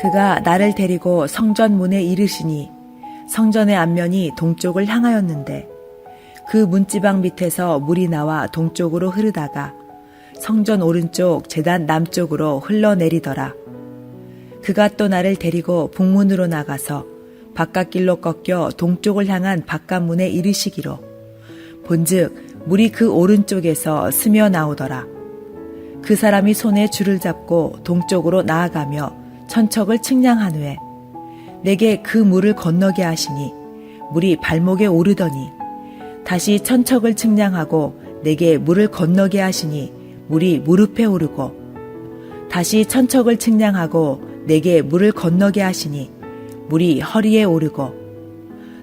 그가 나를 데리고 성전 문에 이르시니 성전의 앞면이 동쪽을 향하였는데 그 문지방 밑에서 물이 나와 동쪽으로 흐르다가 성전 오른쪽 제단 남쪽으로 흘러내리더라. 그가 또 나를 데리고 북문으로 나가서 바깥길로 꺾여 동쪽을 향한 바깥문에 이르시기로 본즉 물이 그 오른쪽에서 스며 나오더라. 그 사람이 손에 줄을 잡고 동쪽으로 나아가며 천척을 측량한 후에 내게 그 물을 건너게 하시니 물이 발목에 오르더니 다시 천척을 측량하고 내게 물을 건너게 하시니 물이 무릎에 오르고 다시 천척을 측량하고 내게 물을 건너게 하시니 물이 허리에 오르고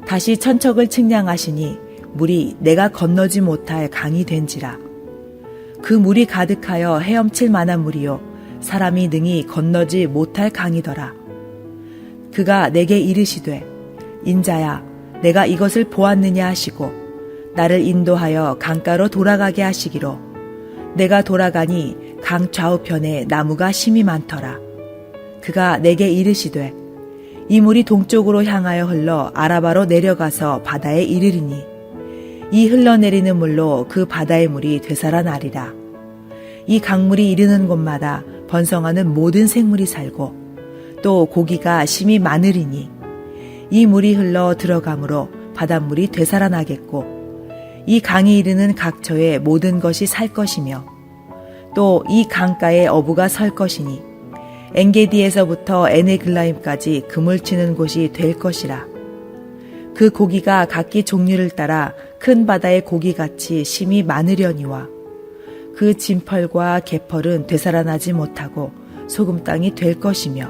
다시 천척을 측량하시니 물이 내가 건너지 못할 강이 된지라. 그 물이 가득하여 헤엄칠 만한 물이요 사람이 능히 건너지 못할 강이더라. 그가 내게 이르시되 인자야 내가 이것을 보았느냐 하시고 나를 인도하여 강가로 돌아가게 하시기로 내가 돌아가니 강 좌우편에 나무가 심이 많더라. 그가 내게 이르시되 이 물이 동쪽으로 향하여 흘러 아라바로 내려가서 바다에 이르리니 이 흘러내리는 물로 그 바다의 물이 되살아나리라. 이 강물이 이르는 곳마다 번성하는 모든 생물이 살고 또 고기가 심이 많으리니 이 물이 흘러 들어가므로 바닷물이 되살아나겠고 이 강이 이르는 각처에 모든 것이 살 것이며 또 이 강가에 어부가 설 것이니 엔게디에서부터 에네글라임까지 그물 치는 곳이 될 것이라. 그 고기가 각기 종류를 따라 큰 바다의 고기같이 심이 많으려니와 그 진펄과 개펄은 되살아나지 못하고 소금 땅이 될 것이며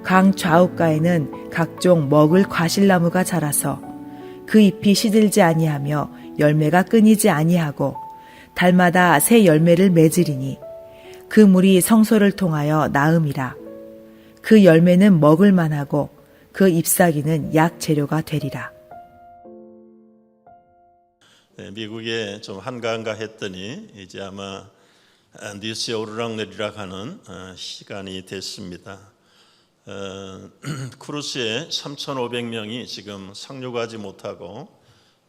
강 좌우가에는 각종 먹을 과실나무가 자라서 그 잎이 시들지 아니하며 열매가 끊이지 아니하고 달마다 새 열매를 맺으리니 그 물이 성소를 통하여 나음이라. 그 열매는 먹을 만하고 그 잎사귀는 약 재료가 되리라. 미국에 좀 한가한가 했더니 이제 아마 뉴스에 오르락내리락 하는 시간이 됐습니다. 크루스에 3,500명이 지금 상륙하지 못하고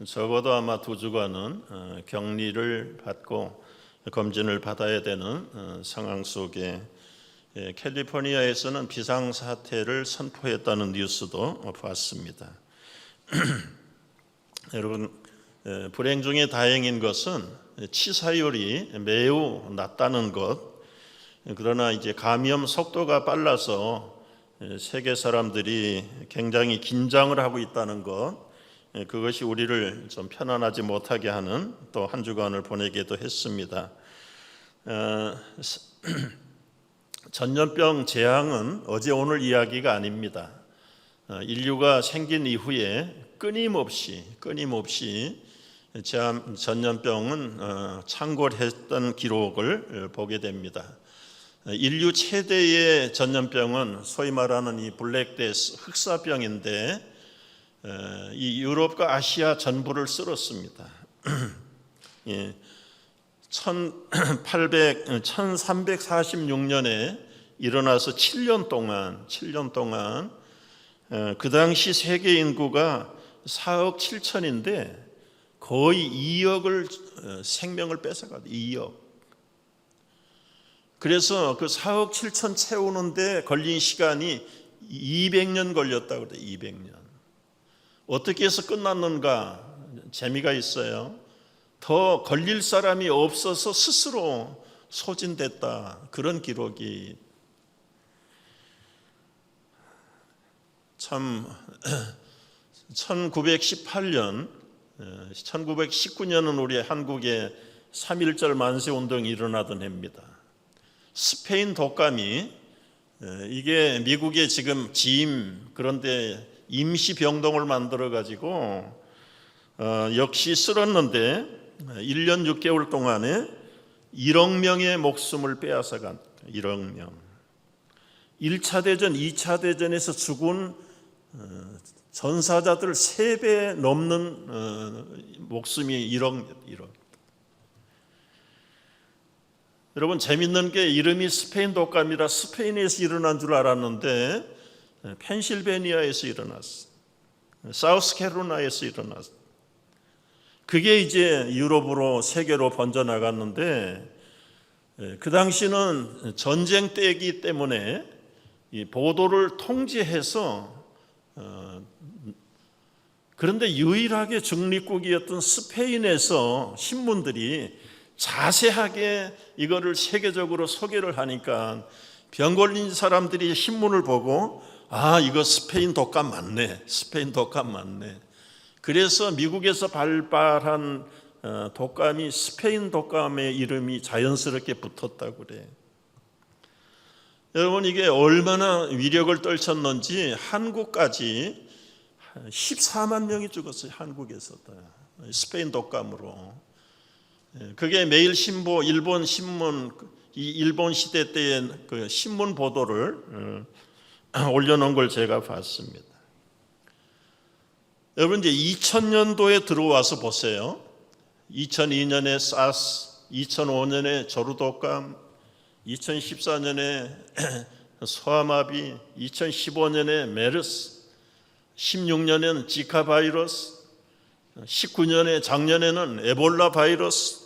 적어도 아마 2주간은 격리를 받고 검진을 받아야 되는 상황 속에 캘리포니아에서는 비상사태를 선포했다는 뉴스도 봤습니다. 여러분, 불행 중에 다행인 것은 치사율이 매우 낮다는 것. 그러나 이제 감염 속도가 빨라서 세계 사람들이 굉장히 긴장을 하고 있다는 것. 그것이 우리를 좀 편안하지 못하게 하는 또 한 주간을 보내기도 했습니다. 전염병 재앙은 어제 오늘 이야기가 아닙니다. 인류가 생긴 이후에 끊임없이 전염병은 창궐했던 기록을 보게 됩니다. 인류 최대의 전염병은 소위 말하는 이 블랙데스 흑사병인데 이 유럽과 아시아 전부를 쓸었습니다. 1346년에 일어나서 7년 동안 그 당시 세계 인구가 4억 7천인데 거의 2억을 생명을 뺏어가도 2억. 그래서 그 4억 7천 채우는데 걸린 시간이 200년 걸렸다고 그래요. 200년. 어떻게 해서 끝났는가? 재미가 있어요. 더 걸릴 사람이 없어서 스스로 소진됐다. 그런 기록이 참 1919년은 우리 한국에 3.1절 만세운동이 일어나던 해입니다. 스페인 독감이 이게 미국의 지금 짐 그런데 임시병동을 만들어가지고 역시 쓸었는데 1년 6개월 동안에 1억 명의 목숨을 빼앗아간 1억 명. 1차 대전, 2차 대전에서 죽은 전사자들 3배 넘는 목숨이 1억. 여러분 재밌는 게 이름이 스페인 독감이라 스페인에서 일어난 줄 알았는데 펜실베니아에서 일어났어. 사우스캐롤라이나에서 일어났어. 그게 이제 유럽으로 세계로 번져나갔는데 그 당시는 전쟁 때이기 때문에 이 보도를 통제해서 그런데 유일하게 중립국이었던 스페인에서 신문들이 자세하게 이거를 세계적으로 소개를 하니까 병 걸린 사람들이 신문을 보고 이거 스페인 독감 맞네. 스페인 독감 맞네. 그래서 미국에서 발발한 독감이 스페인 독감의 이름이 자연스럽게 붙었다고 그래. 여러분 이게 얼마나 위력을 떨쳤는지 한국까지 14만 명이 죽었어요. 한국에서 스페인 독감으로. 그게 매일신보 일본 신문 이 일본 시대 때의 그 신문 보도를 올려놓은 걸 제가 봤습니다. 여러분 이제 2000년도에 들어와서 보세요. 2002년에 사스, 2005년에 조류독감, 2014년에 소아마비, 2015년에 메르스, 16년에는 지카 바이러스, 19년에 작년에는 에볼라 바이러스.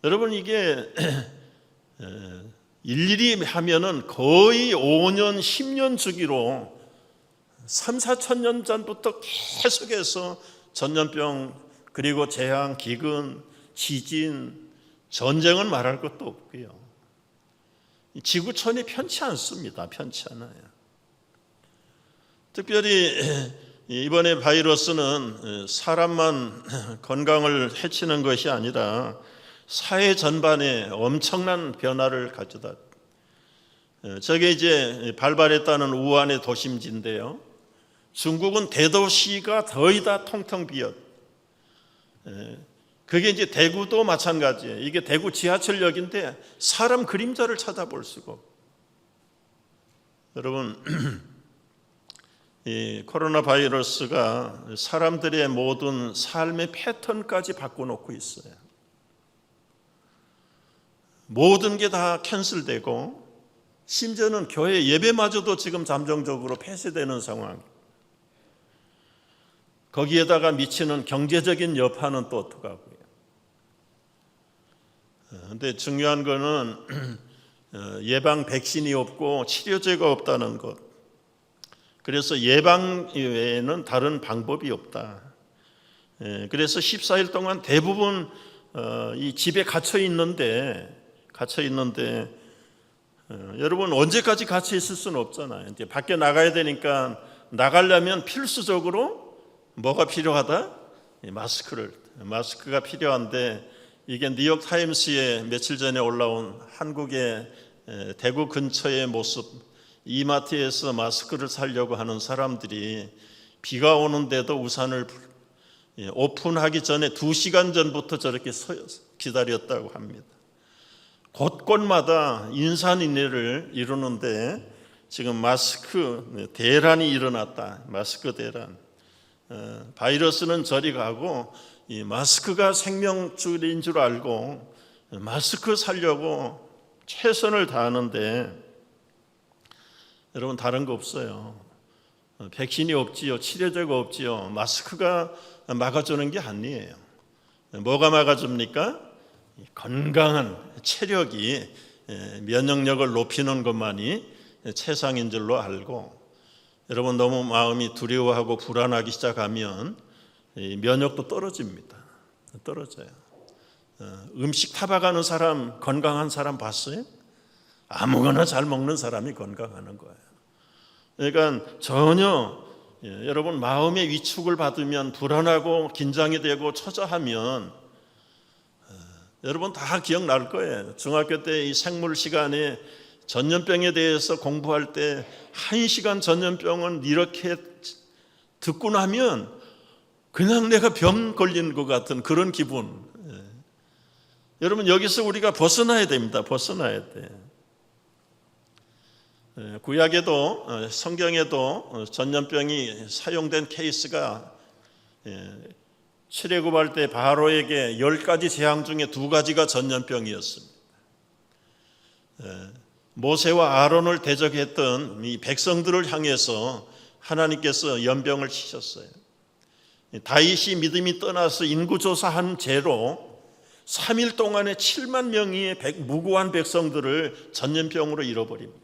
여러분 이게 일일이 하면은 거의 5년, 10년 주기로 3, 4천 년 전부터 계속해서 전염병 그리고 재앙, 기근, 지진, 전쟁은 말할 것도 없고요. 지구촌이 편치 않습니다. 편치 않아요. 특별히 이번에 바이러스는 사람만 건강을 해치는 것이 아니라 사회 전반에 엄청난 변화를 가져다. 저게 이제 발발했다는 우한의 도심지인데요. 중국은 대도시가 거의 다 통통 비었. 그게 이제 대구도 마찬가지예요. 이게 대구 지하철역인데 사람 그림자를 찾아볼 수가 없고. 여러분 이 코로나 바이러스가 사람들의 모든 삶의 패턴까지 바꿔놓고 있어요. 모든 게 다 캔슬되고 심지어는 교회 예배마저도 지금 잠정적으로 폐쇄되는 상황. 거기에다가 미치는 경제적인 여파는 또 어떡하고요. 그런데 중요한 거는 예방 백신이 없고 치료제가 없다는 것. 그래서 예방 외에는 다른 방법이 없다. 그래서 14일 동안 대부분 이 집에 갇혀 있는데 여러분 언제까지 갇혀 있을 수는 없잖아요. 이제 밖에 나가야 되니까 나가려면 필수적으로 뭐가 필요하다? 마스크가 필요한데 이게 뉴욕 타임스에 며칠 전에 올라온 한국의 대구 근처의 모습, 이마트에서 마스크를 사려고 하는 사람들이 비가 오는데도 우산을 오픈하기 전에 2시간 전부터 저렇게 기다렸다고 합니다. 곳곳마다 인산인해를 이루는데 지금 마스크 대란이 일어났다. 마스크 대란. 바이러스는 저리 가고 이 마스크가 생명줄인 줄 알고 마스크 사려고 최선을 다하는데 여러분 다른 거 없어요. 백신이 없지요. 치료제가 없지요. 마스크가 막아주는 게 아니에요. 뭐가 막아줍니까? 건강한 체력이 면역력을 높이는 것만이 최상인 줄로 알고 여러분 너무 마음이 두려워하고 불안하기 시작하면 면역도 떨어집니다. 떨어져요. 음식 타박하는 사람, 건강한 사람 봤어요? 아무거나 잘 먹는 사람이 건강하는 거예요. 그러니까 전혀 여러분 마음의 위축을 받으면 불안하고 긴장이 되고 초조하면 여러분 다 기억날 거예요. 중학교 때 이 생물 시간에 전염병에 대해서 공부할 때 1시간 전염병은 이렇게 듣고 나면 그냥 내가 병 걸린 것 같은 그런 기분. 여러분 여기서 우리가 벗어나야 됩니다. 벗어나야 돼. 구약에도 성경에도 전염병이 사용된 케이스가 출애굽할 때 바로에게 10가지 재앙 중에 2가지가 전염병이었습니다. 모세와 아론을 대적했던 이 백성들을 향해서 하나님께서 연병을 치셨어요. 다윗이 믿음이 떠나서 인구조사한 죄로 3일 동안에 7만 명의 무고한 백성들을 전염병으로 잃어버립니다.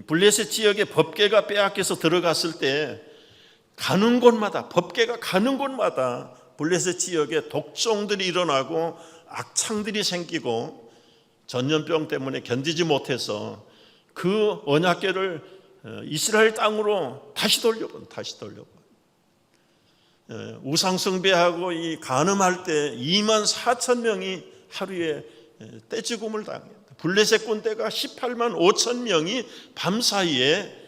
블레셋 지역에 법궤가 빼앗겨서 들어갔을 때 가는 곳마다, 법궤가 가는 곳마다 블레셋 지역에 독종들이 일어나고 악창들이 생기고 전염병 때문에 견디지 못해서 그 언약궤를 이스라엘 땅으로 다시 돌려본. 우상숭배하고 이 간음할 때 2만 4천 명이 하루에 떼죽음을 당했다. 블레셋 군대가 18만 5천 명이 밤사이에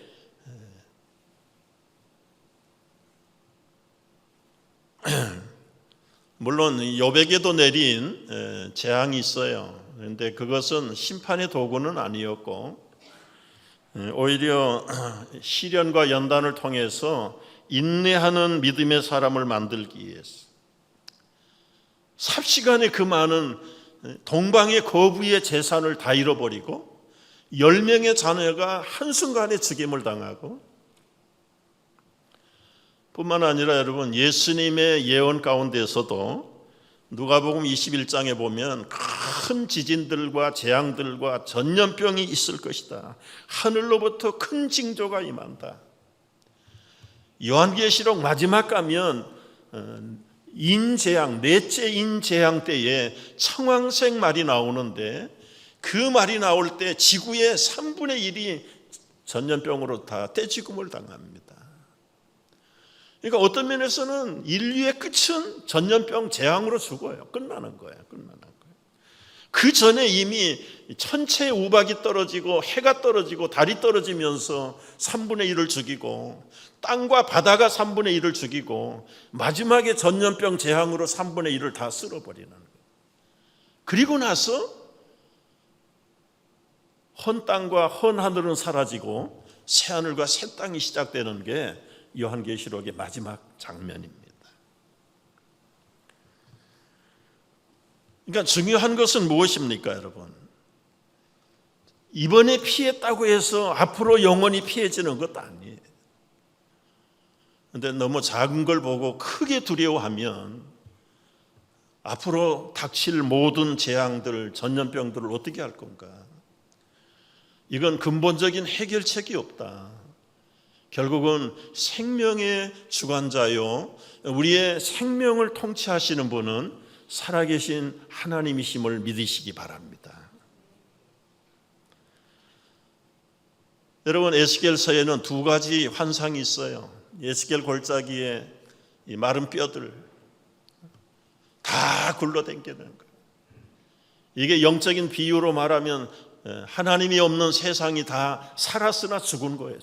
물론 여백에도 내린 재앙이 있어요. 그런데 그것은 심판의 도구는 아니었고 오히려 시련과 연단을 통해서 인내하는 믿음의 사람을 만들기 위해서 삽시간에 그 많은 동방의 거부의 재산을 다 잃어버리고 10명의 자녀가 한순간에 죽임을 당하고 뿐만 아니라 여러분 예수님의 예언 가운데서도 누가복음 21장에 보면 큰 지진들과 재앙들과 전염병이 있을 것이다. 하늘로부터 큰 징조가 임한다. 요한계시록 마지막 가면 인재앙, 넷째 인재앙 때에 청황색 말이 나오는데 그 말이 나올 때 지구의 3분의 1이 전염병으로 다 떼죽음을 당합니다. 그러니까 어떤 면에서는 인류의 끝은 전염병 재앙으로 죽어요. 끝나는 거예요. 그 전에 이미 천체의 우박이 떨어지고 해가 떨어지고 달이 떨어지면서 3분의 1을 죽이고 땅과 바다가 3분의 1을 죽이고 마지막에 전염병 재앙으로 3분의 1을 다 쓸어버리는 거예요. 그리고 나서 헌 땅과 헌 하늘은 사라지고 새 하늘과 새 땅이 시작되는 게 요한계시록의 마지막 장면입니다. 그러니까 중요한 것은 무엇입니까, 여러분? 이번에 피했다고 해서 앞으로 영원히 피해지는 것도 아니에요. 그런데 너무 작은 걸 보고 크게 두려워하면 앞으로 닥칠 모든 재앙들, 전염병들을 어떻게 할 건가? 이건 근본적인 해결책이 없다. 결국은 생명의 주관자요, 우리의 생명을 통치하시는 분은 살아계신 하나님이심을 믿으시기 바랍니다. 여러분, 에스겔서에는 2가지 환상이 있어요. 에스겔 골짜기에 이 마른 뼈들 다 굴러다니는 거예요. 이게 영적인 비유로 말하면 하나님이 없는 세상이 다 살았으나 죽은 거예요.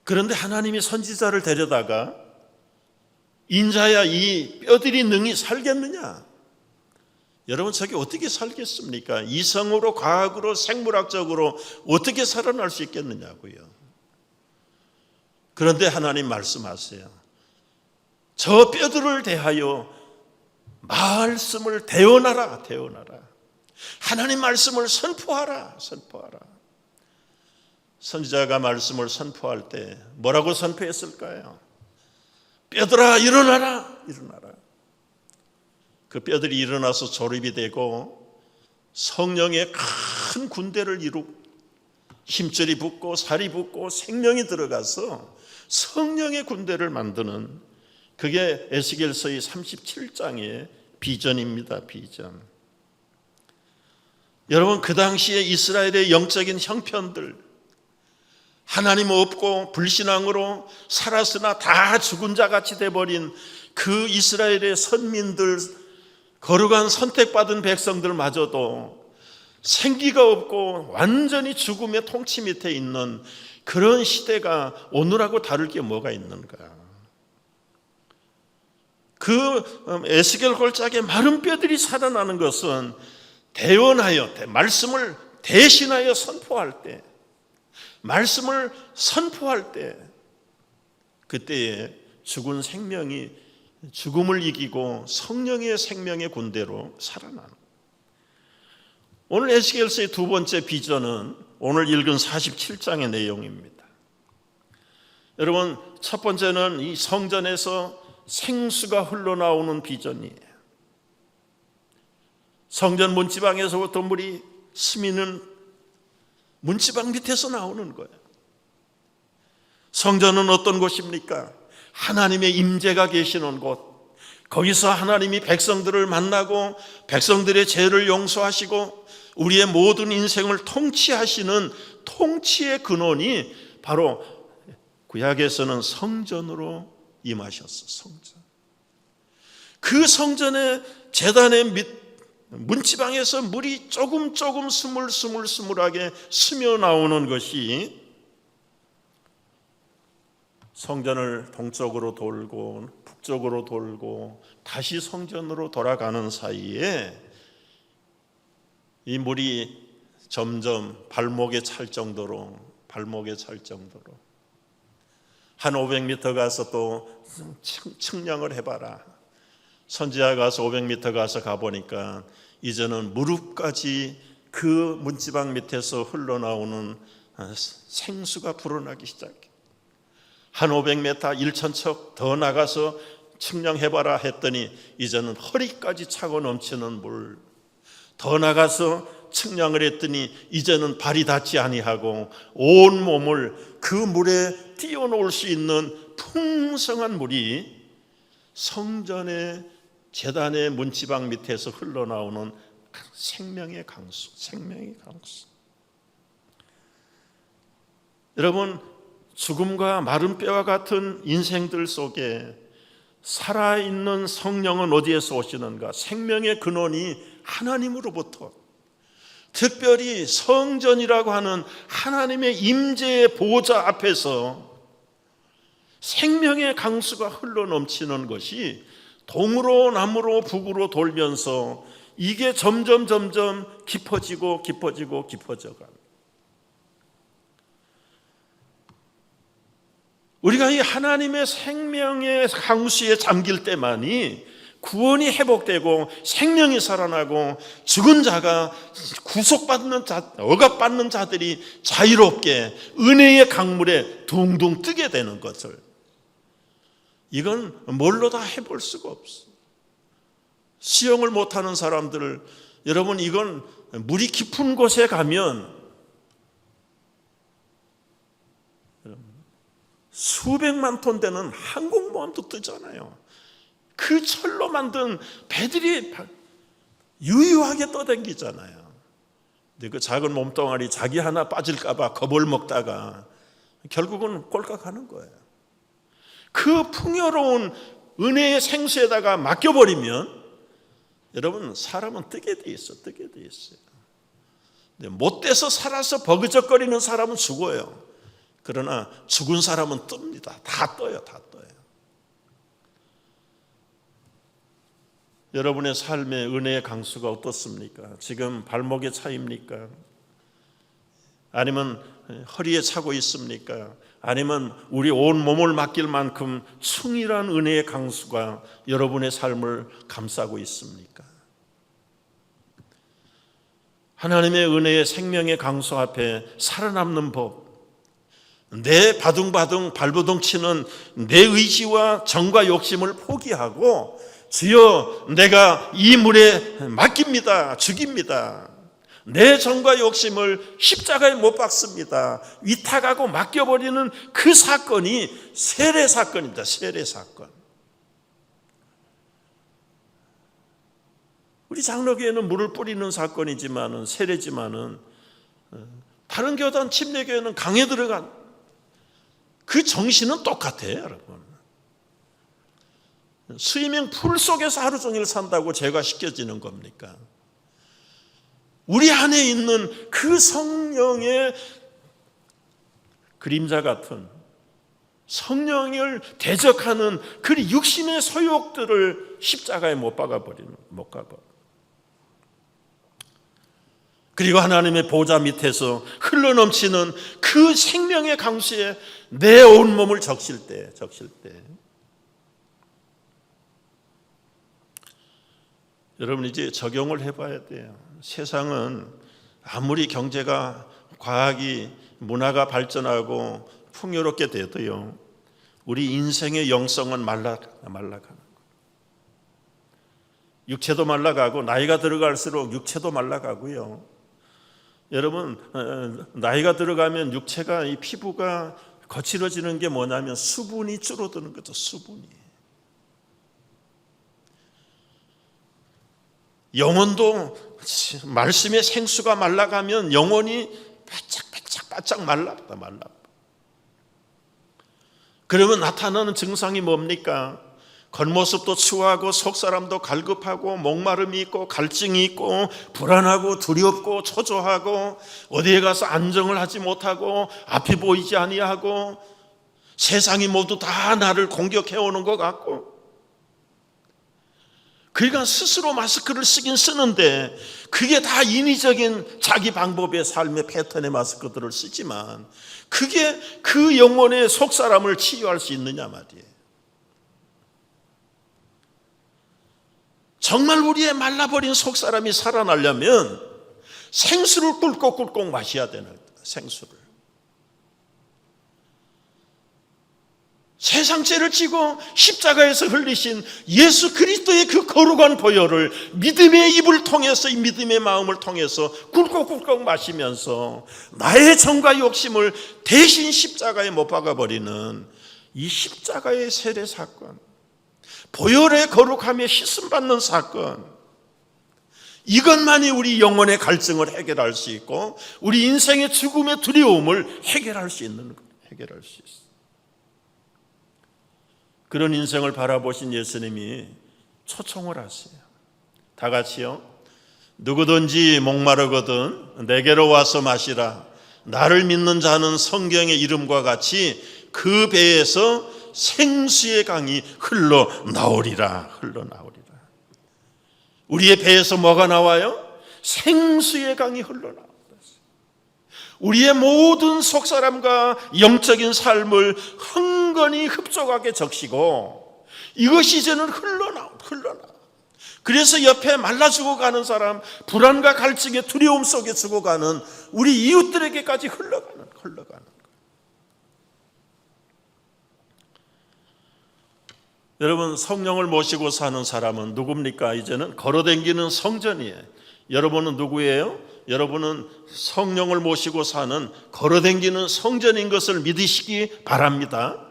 그런데 하나님이 선지자를 데려다가 인자야 이 뼈들이 능히 살겠느냐? 여러분, 저게 어떻게 살겠습니까? 이성으로, 과학으로, 생물학적으로 어떻게 살아날 수 있겠느냐고요. 그런데 하나님 말씀하세요. 저 뼈들을 대하여 말씀을 대언하라. 하나님 말씀을 선포하라. 선지자가 말씀을 선포할 때 뭐라고 선포했을까요? 뼈들아 일어나라. 그 뼈들이 일어나서 조립이 되고 성령의 큰 군대를 이루고 힘줄이 붙고 살이 붙고 생명이 들어가서 성령의 군대를 만드는, 그게 에스겔서의 37장의 비전입니다. 비전. 여러분, 그 당시에 이스라엘의 영적인 형편들, 하나님 없고 불신앙으로 살았으나 다 죽은 자같이 돼버린 그 이스라엘의 선민들, 거룩한 선택받은 백성들마저도 생기가 없고 완전히 죽음의 통치 밑에 있는 그런 시대가 오늘하고 다를 게 뭐가 있는가? 그 에스겔 골짜기에 마른 뼈들이 살아나는 것은 대언하여 말씀을 대신하여 선포할 때, 말씀을 선포할 때, 그때에 죽은 생명이 죽음을 이기고 성령의 생명의 군대로 살아나는. 오늘 에스겔서의 두 번째 비전은 오늘 읽은 47장의 내용입니다. 여러분, 첫 번째는 이 성전에서 생수가 흘러나오는 비전이에요. 성전 문지방에서부터 물이 스미는 문지방 밑에서 나오는 거예요. 성전은 어떤 곳입니까? 하나님의 임재가 계시는 곳. 거기서 하나님이 백성들을 만나고 백성들의 죄를 용서하시고 우리의 모든 인생을 통치하시는 통치의 근원이 바로 구약에서는 성전으로 임하셨어. 성전. 그 성전의 제단의 밑 문지방에서 물이 조금 스물스물하게 스며 나오는 것이 성전을 동쪽으로 돌고 북쪽으로 돌고 다시 성전으로 돌아가는 사이에 이 물이 점점 발목에 찰 정도로 한 500m 가서 또 측량을 해봐라. 선지자 가서 500m 가서 가보니까 이제는 무릎까지 그 문지방 밑에서 흘러나오는 생수가 불어나기 시작해. 한 500m 1,000척 더 나가서 측량해봐라 했더니 이제는 허리까지 차고 넘치는 물. 더 나가서 측량을 했더니 이제는 발이 닿지 아니하고 온 몸을 그 물에 띄워놓을 수 있는 풍성한 물이 성전의 제단의 문지방 밑에서 흘러나오는 생명의 강수. 여러분, 죽음과 마른 뼈와 같은 인생들 속에 살아있는 성령은 어디에서 오시는가? 생명의 근원이 하나님으로부터, 특별히 성전이라고 하는 하나님의 임재의 보좌 앞에서 생명의 강수가 흘러넘치는 것이 동으로 남으로 북으로 돌면서 이게 점점 깊어지고 깊어져가. 우리가 이 하나님의 생명의 강수에 잠길 때만이 구원이 회복되고 생명이 살아나고 죽은 자가 구속받는 자, 억압받는 자들이 자유롭게 은혜의 강물에 둥둥 뜨게 되는 것을, 이건 뭘로 다 해볼 수가 없어. 수영을 못하는 사람들을, 여러분, 이건 물이 깊은 곳에 가면 수백만 톤 되는 항공모함도 뜨잖아요. 그 철로 만든 배들이 유유하게 떠다니잖아요. 근데 그 작은 몸뚱아리 자기 하나 빠질까 봐 겁을 먹다가 결국은 꼴깍하는 거예요. 그 풍요로운 은혜의 생수에다가 맡겨버리면 여러분, 사람은 뜨게 돼 있어요. 근데 못돼서 살아서 버그적거리는 사람은 죽어요. 그러나 죽은 사람은 뜹니다. 다 떠요. 여러분의 삶의 은혜의 강수가 어떻습니까? 지금 발목에 차입니까? 아니면 허리에 차고 있습니까? 아니면 우리 온 몸을 맡길 만큼 충실한 은혜의 강수가 여러분의 삶을 감싸고 있습니까? 하나님의 은혜의 생명의 강수 앞에 살아남는 법, 내 바둥바둥 발버둥 치는 내 의지와 정과 욕심을 포기하고 주여, 내가 이 물에 맡깁니다. 죽입니다. 내 정과 욕심을 십자가에 못 박습니다. 위탁하고 맡겨버리는 그 사건이 세례 사건입니다. 세례 사건. 우리 장로교회는 물을 뿌리는 사건이지만은, 세례지만은, 다른 교단 침례교회는 강에 들어간 그 정신은 똑같아요, 여러분. 스위밍 풀 속에서 하루 종일 산다고 죄가 씻겨지는 겁니까? 우리 안에 있는 그 성령의 그림자 같은 성령을 대적하는 그 육신의 소욕들을 십자가에 못 박아버리는, 못 가버. 그리고 하나님의 보좌 밑에서 흘러넘치는 그 생명의 강수에 내 온몸을 적실 때 여러분 이제 적용을 해봐야 돼요. 세상은 아무리 경제가, 과학이, 문화가 발전하고 풍요롭게 돼도요, 우리 인생의 영성은 말라가는 거예요. 육체도 말라가고 나이가 들어갈수록 육체도 말라가고요. 여러분 나이가 들어가면 육체가, 이 피부가 거칠어지는 게 뭐냐면 수분이 줄어드는 거죠. 수분이. 영혼도 말씀의 생수가 말라가면 영혼이 바짝 말라. 그러면 나타나는 증상이 뭡니까? 겉모습도 추하고 속사람도 갈급하고 목마름이 있고 갈증이 있고 불안하고 두렵고 초조하고 어디에 가서 안정을 하지 못하고 앞이 보이지 아니하고 세상이 모두 다 나를 공격해 오는 것 같고, 그러니까 스스로 마스크를 쓰긴 쓰는데 그게 다 인위적인 자기 방법의 삶의 패턴의 마스크들을 쓰지만 그게 그 영혼의 속사람을 치유할 수 있느냐 말이에요. 정말 우리의 말라버린 속사람이 살아나려면 생수를 꿀꺽꿀꺽 마셔야 되는 거예요. 생수를. 세상 죄를 지고 십자가에서 흘리신 예수 그리스도의 그 거룩한 보혈을 믿음의 입을 통해서, 이 믿음의 마음을 통해서 꿀꺽꿀꺽 마시면서 나의 정과 욕심을 대신 십자가에 못 박아버리는 이 십자가의 세례 사건, 보혈의 거룩함에 씻음받는 사건, 이것만이 우리 영혼의 갈증을 해결할 수 있고 우리 인생의 죽음의 두려움을 해결할 수 있는 거예요. 해결할 수 있어요. 그런 인생을 바라보신 예수님이 초청을 하세요. 다 같이요. 누구든지 목마르거든 내게로 와서 마시라. 나를 믿는 자는 성경의 이름과 같이 그 배에서 생수의 강이 흘러나오리라. 우리의 배에서 뭐가 나와요? 생수의 강이 흘러나옵니다. 우리의 모든 속사람과 영적인 삶을 흥건히 흡족하게 적시고 이것이 이제는 흘러나와. 그래서 옆에 말라 죽어가는 사람, 불안과 갈증의 두려움 속에 죽어가는 우리 이웃들에게까지 흘러가는 거예요. 여러분, 성령을 모시고 사는 사람은 누굽니까? 이제는 걸어다니는 성전이에요. 여러분은 누구예요? 여러분은 성령을 모시고 사는 걸어다니는 성전인 것을 믿으시기 바랍니다.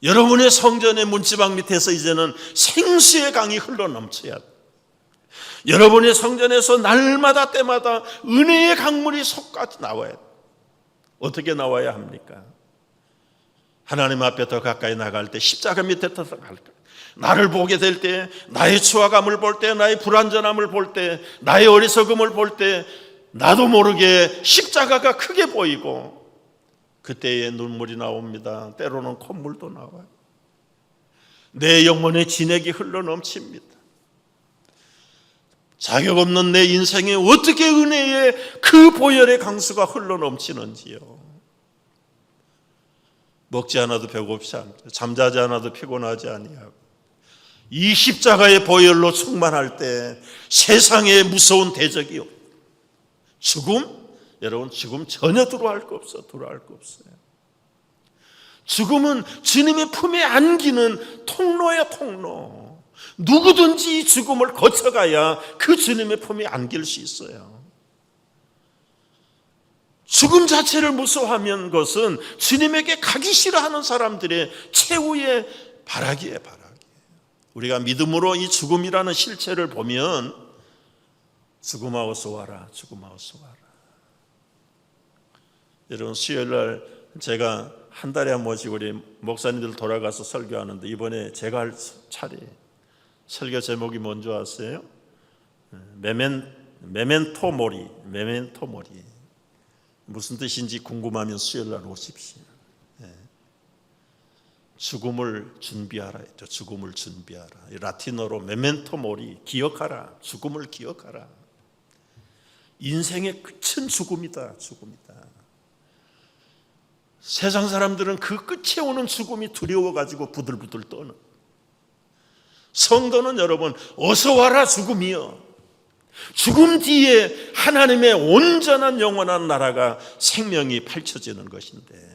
여러분의 성전의 문지방 밑에서 이제는 생수의 강이 흘러넘쳐야 돼요. 여러분의 성전에서 날마다 때마다 은혜의 강물이 솟아서 나와야 돼요. 어떻게 나와야 합니까? 하나님 앞에 더 가까이 나갈 때, 십자가 밑에 더 가까이, 나를 보게 될 때, 나의 추악함을 볼 때, 나의 불완전함을 볼 때, 나의 어리석음을 볼 때 나도 모르게 십자가가 크게 보이고 그때에 눈물이 나옵니다. 때로는 콧물도 나와요. 내 영혼의 진액이 흘러넘칩니다. 자격 없는 내 인생에 어떻게 은혜의 그 보혈의 강수가 흘러넘치는지요. 먹지 않아도 배고프지 않고 잠자지 않아도 피곤하지 아니하고 이 십자가의 보혈로 충만할 때 세상에 무서운 대적이 없어요. 죽음? 여러분, 죽음 전혀 두려워할 거 없어요. 죽음은 주님의 품에 안기는 통로예요. 통로. 누구든지 이 죽음을 거쳐가야 그 주님의 품에 안길 수 있어요. 죽음 자체를 무서워하는 것은 주님에게 가기 싫어하는 사람들의 최후의 바라기예요. 우리가 믿음으로 이 죽음이라는 실체를 보면 죽음아 어서 와라. 여러분, 수요일날 제가 한 달에 한 번씩 우리 목사님들 돌아가서 설교하는데 이번에 제가 할 차례. 설교 제목이 뭔지 아세요? 메멘토 모리. 무슨 뜻인지 궁금하면 수요일날 오십시오. 죽음을 준비하라 했죠. 죽음을 준비하라. 라틴어로 메멘토 모리, 기억하라. 죽음을 기억하라. 인생의 끝은 죽음이다. 죽음이다. 세상 사람들은 그 끝에 오는 죽음이 두려워가지고 부들부들 떠는. 성도는 여러분, 어서 와라 죽음이여. 죽음 뒤에 하나님의 온전한 영원한 나라가 생명이 펼쳐지는 것인데,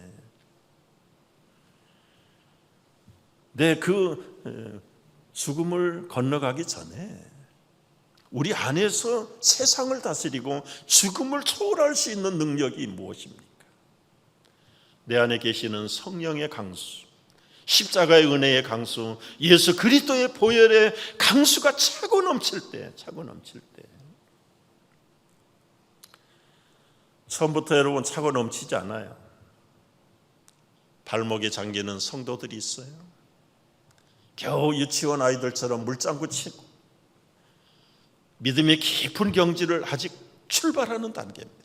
그 죽음을 건너가기 전에 우리 안에서 세상을 다스리고 죽음을 초월할 수 있는 능력이 무엇입니까? 내 안에 계시는 성령의 강수, 십자가의 은혜의 강수, 예수 그리스도의 보혈의 강수가 차고 넘칠 때, 처음부터 여러분 차고 넘치지 않아요. 발목에 잠기는 성도들이 있어요. 겨우 유치원 아이들처럼 물장구 치고 믿음의 깊은 경지를 아직 출발하는 단계입니다.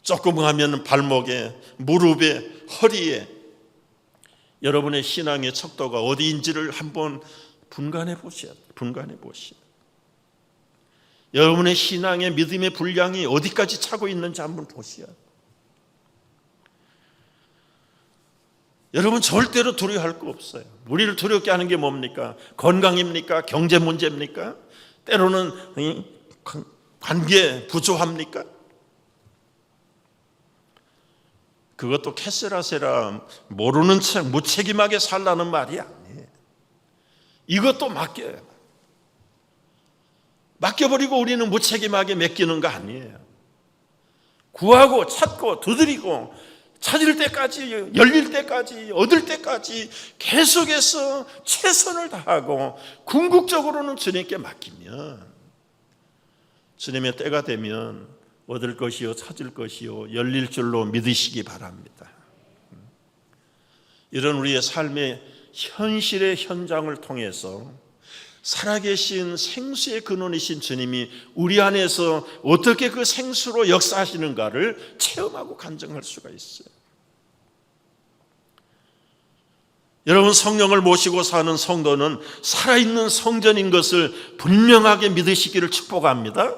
조금 하면 발목에, 무릎에, 허리에 여러분의 신앙의 척도가 어디인지를 한번 분간해 보셔야 돼요. 여러분의 신앙의 믿음의 분량이 어디까지 차고 있는지 한번 보셔야 돼요. 여러분 절대로 두려워할 거 없어요. 우리를 두렵게 하는 게 뭡니까? 건강입니까? 경제 문제입니까? 때로는 관계 부조합니까? 그것도 캐세라세라 모르는 척 무책임하게 살라는 말이 아니에요. 이것도 맡겨버리고 우리는 무책임하게 맡기는 거 아니에요. 구하고 찾고 두드리고 찾을 때까지, 열릴 때까지, 얻을 때까지 계속해서 최선을 다하고 궁극적으로는 주님께 맡기면 주님의 때가 되면 얻을 것이요 찾을 것이요 열릴 줄로 믿으시기 바랍니다. 이런 우리의 삶의 현실의 현장을 통해서 살아계신 생수의 근원이신 주님이 우리 안에서 어떻게 그 생수로 역사하시는가를 체험하고 간증할 수가 있어요. 여러분, 성령을 모시고 사는 성도는 살아있는 성전인 것을 분명하게 믿으시기를 축복합니다.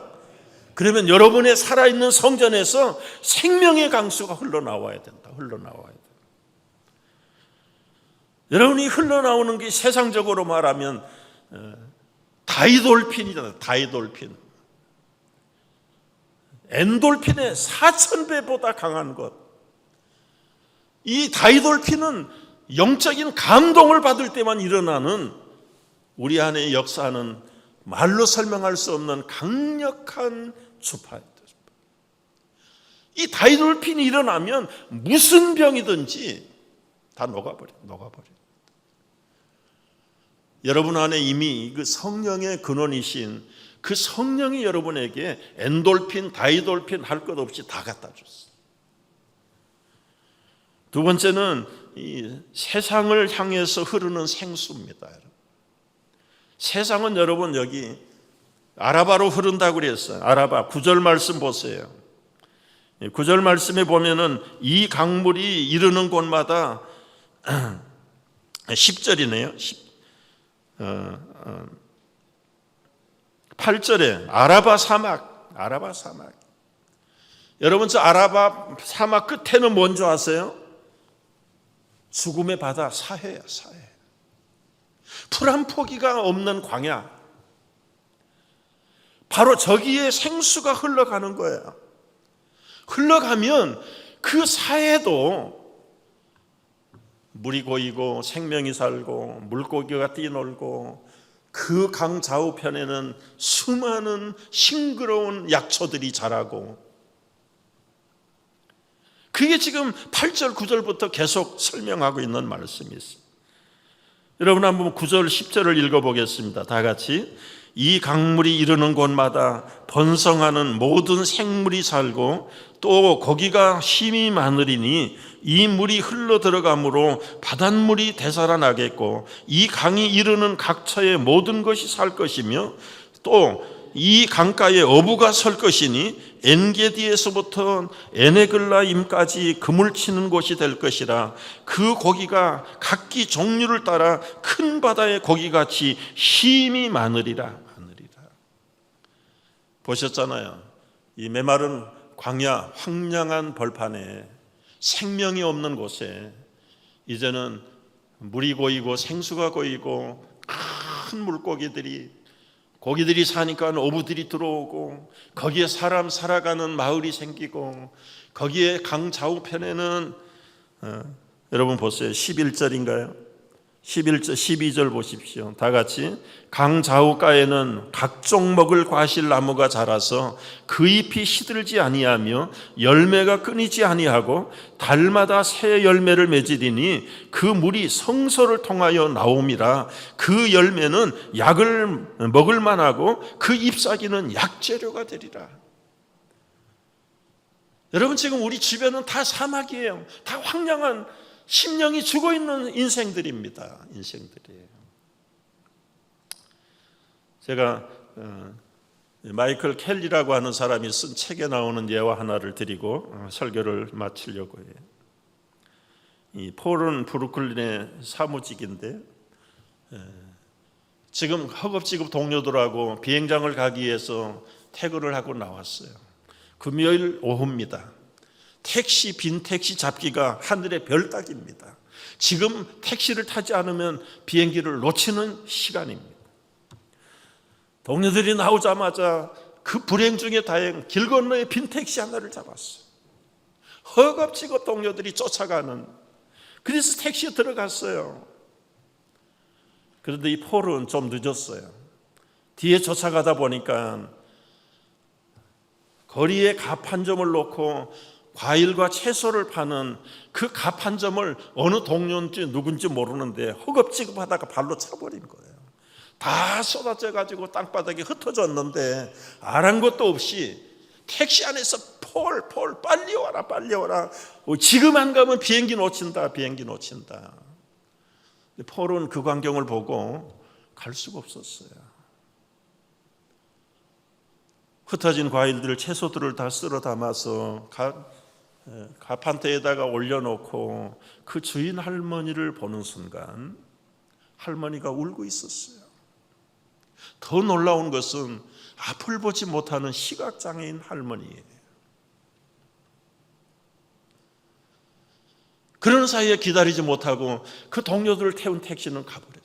그러면 여러분의 살아있는 성전에서 생명의 강수가 흘러나와야 된다. 여러분이 흘러나오는 게 세상적으로 말하면 다이돌핀이잖아요. 다이돌핀. 엔돌핀의 4000배보다 강한 것. 이 다이돌핀은 영적인 감동을 받을 때만 일어나는 우리 안에 역사하는 말로 설명할 수 없는 강력한 주파입니다. 이 다이돌핀이 일어나면 무슨 병이든지 다 녹아버려. 여러분 안에 이미 그 성령의 근원이신 그 성령이 여러분에게 엔돌핀, 다이돌핀 할 것 없이 다 갖다 줬어요. 두 번째는 이 세상을 향해서 흐르는 생수입니다. 세상은 여러분 여기 아라바로 흐른다고 그랬어요. 아라바 9절 말씀 보세요. 9절 말씀에 보면은 이 강물이 이르는 곳마다 10절이네요. 8절에 아라바 사막. 여러분 저 아라바 사막 끝에는 뭔지 아세요? 죽음의 바다 사해야. 풀 한 포기가 없는 광야. 바로 저기에 생수가 흘러가는 거예요. 흘러가면 그 사해도 물이 고이고 생명이 살고 물고기가 뛰놀고 그 강 좌우편에는 수많은 싱그러운 약초들이 자라고, 그게 지금 8절 9절부터 계속 설명하고 있는 말씀이 있습니다. 여러분 한번 9절 10절을 읽어보겠습니다. 다 같이. 이 강물이 이르는 곳마다 번성하는 모든 생물이 살고 또 거기가 힘이 많으리니 이 물이 흘러 들어가므로 바닷물이 되살아나겠고 이 강이 이르는 각처의 모든 것이 살 것이며 또 이 강가에 어부가 설 것이니 엔게디에서부터 에네글라임까지 그물 치는 곳이 될 것이라. 그 고기가 각기 종류를 따라 큰 바다의 고기같이 힘이 많으리라. 보셨잖아요. 이 메마른 광야 황량한 벌판에 생명이 없는 곳에 이제는 물이 고이고 생수가 고이고 큰 고기들이 사니까 어부들이 들어오고 거기에 사람 살아가는 마을이 생기고 거기에 강 좌우편에는 여러분 보세요. 11절인가요? 11절, 12절 보십시오. 다 같이. 강 좌우가에는 각종 먹을 과실 나무가 자라서 그 잎이 시들지 아니하며 열매가 끊이지 아니하고 달마다 새 열매를 맺으리니 그 물이 성소를 통하여 나옴이라. 그 열매는 약을 먹을 만하고 그 잎사귀는 약재료가 되리라. 여러분, 지금 우리 주변은 다 사막이에요. 다 황량한 심령이 죽어있는 인생들입니다. 인생들이에요. 제가 마이클 켈리라고 하는 사람이 쓴 책에 나오는 예화 하나를 드리고 설교를 마치려고 해요. 이 폴은 브루클린의 사무직인데 지금 허겁지겁 동료들하고 비행장을 가기 위해서 퇴근을 하고 나왔어요. 금요일 오후입니다. 빈 택시 잡기가 하늘의 별 따기입니다. 지금 택시를 타지 않으면 비행기를 놓치는 시간입니다. 동료들이 나오자마자 그 불행 중에 다행 길 건너에 빈 택시 하나를 잡았어요. 허겁지겁 동료들이 쫓아가는, 그래서 택시에 들어갔어요. 그런데 이 폴은 좀 늦었어요. 뒤에 쫓아가다 보니까 거리에 가판점을 놓고 과일과 채소를 파는 그 가판점을 어느 동료인지 누군지 모르는데 허겁지겁 하다가 발로 차버린 거예요. 다 쏟아져 가지고 땅바닥에 흩어졌는데 아랑곳도 없이 택시 안에서 폴 빨리 와라. 지금 안 가면 비행기 놓친다. 폴은 그 광경을 보고 갈 수가 없었어요. 흩어진 과일들, 채소들을 다 쓸어 담아서 가판대에다가 올려놓고 그 주인 할머니를 보는 순간 할머니가 울고 있었어요. 더 놀라운 것은 앞을 보지 못하는 시각장애인 할머니예요. 그런 사이에 기다리지 못하고 그 동료들을 태운 택시는 가버렸어요.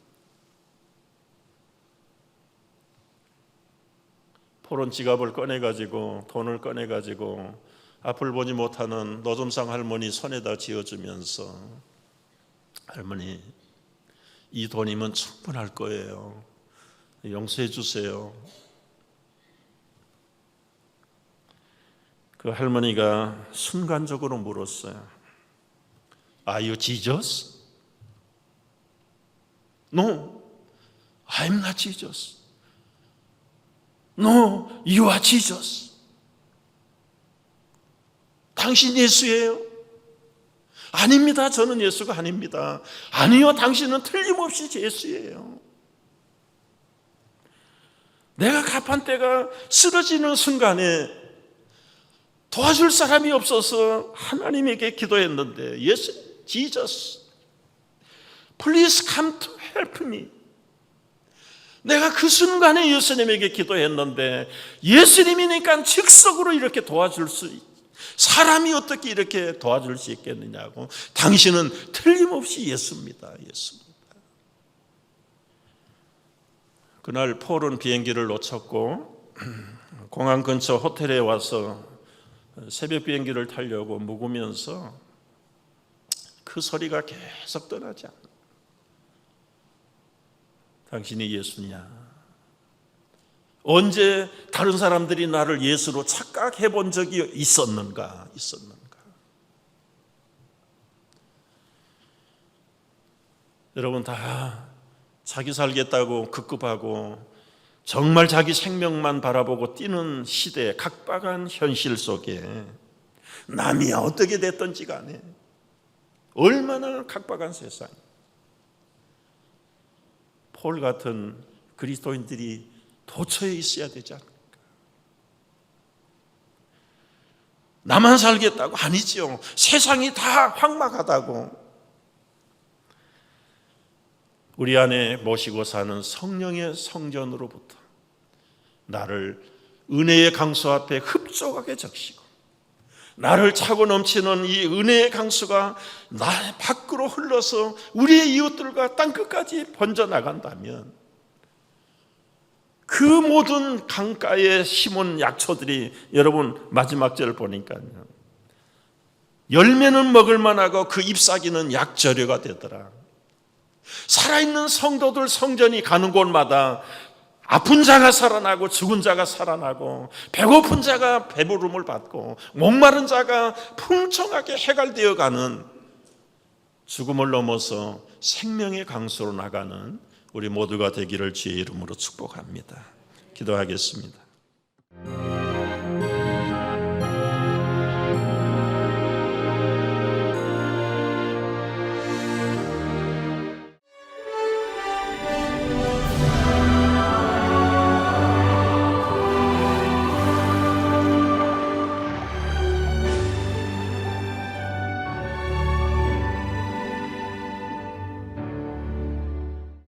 폴은 지갑을 꺼내가지고 돈을 꺼내가지고 앞을 보지 못하는 노점상 할머니 손에다 쥐어주면서, 할머니, 이 돈이면 충분할 거예요. 용서해 주세요. 그 할머니가 순간적으로 물었어요. Are you Jesus? No, I'm not Jesus. No, you are Jesus. 당신 예수예요? 아닙니다. 저는 예수가 아닙니다. 아니요, 당신은 틀림없이 예수예요. 내가 가판대가 쓰러지는 순간에 도와줄 사람이 없어서 하나님에게 기도했는데, 예수, Jesus, please come to help me. 내가 그 순간에 예수님에게 기도했는데 예수님이니까 즉석으로 이렇게 도와줄 수 있, 사람이 어떻게 이렇게 도와줄 수 있겠느냐고. 당신은 틀림없이 예수입니다. 그날 폴은 비행기를 놓쳤고 공항 근처 호텔에 와서 새벽 비행기를 타려고 묵으면서 그 소리가 계속 떠나지 않아. 당신이 예수냐? 언제 다른 사람들이 나를 예수로 착각해 본 적이 있었는가? 여러분, 다 자기 살겠다고 급급하고 정말 자기 생명만 바라보고 뛰는 시대, 각박한 현실 속에 남이 어떻게 됐든지 간에 얼마나 각박한 세상, 폴 같은 그리스도인들이 도처에 있어야 되지 않을까? 나만 살겠다고? 아니지요. 세상이 다 황막하다고. 우리 안에 모시고 사는 성령의 성전으로부터 나를 은혜의 강수 앞에 흡족하게 적시고 나를 차고 넘치는 이 은혜의 강수가 나 밖으로 흘러서 우리의 이웃들과 땅끝까지 번져나간다면 그 모든 강가에 심은 약초들이 여러분 마지막 절 보니까요 열매는 먹을 만하고 그 잎사귀는 약재료가 되더라. 살아있는 성도들 성전이 가는 곳마다 아픈 자가 살아나고 죽은 자가 살아나고 배고픈 자가 배부름을 받고 목마른 자가 풍성하게 해갈되어 가는 죽음을 넘어서 생명의 강수로 나가는 우리 모두가 되기를 주의 이름으로 축복합니다. 기도하겠습니다.